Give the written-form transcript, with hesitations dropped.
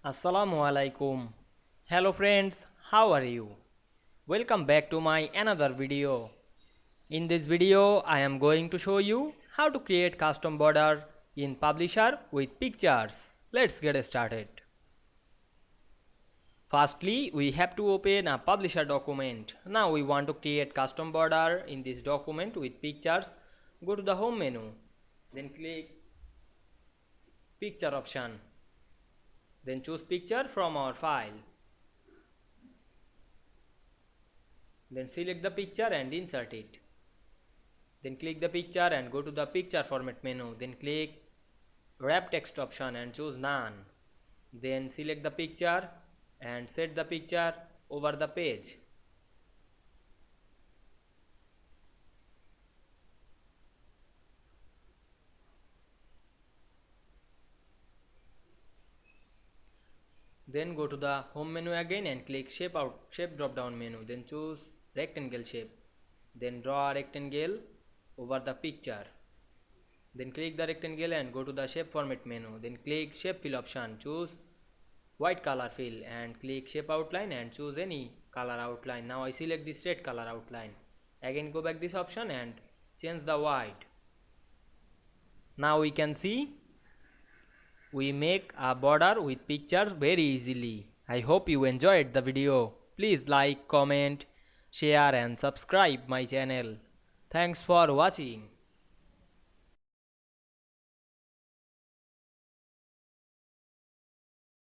Assalamu Walaikum. Hello friends, how are you? Welcome back to my another video. In this video, I am going to show you how to create custom border in Publisher with pictures. Let's get started. Firstly, we have to open a Publisher document. Now we want to create custom border in this document with pictures. Go to the home menu, then click picture option. Then choose picture from our file. Then select the picture and insert it. Then click the picture and go to the picture format menu. Then click wrap text option and choose none. Then select the picture and set the picture over the page. Then go to the home menu again and click shape drop down menu. Then choose rectangle shape. Then draw a rectangle over the picture. Then click the rectangle and go to the shape format menu. Then click shape fill option. Choose white color fill and click shape outline and choose any color outline. Now I select this red color outline. Again go back this option and change the white. Now we can see we make a border with pictures very easily. I hope you enjoyed the video. Please like, comment, share and subscribe my channel. Thanks for watching.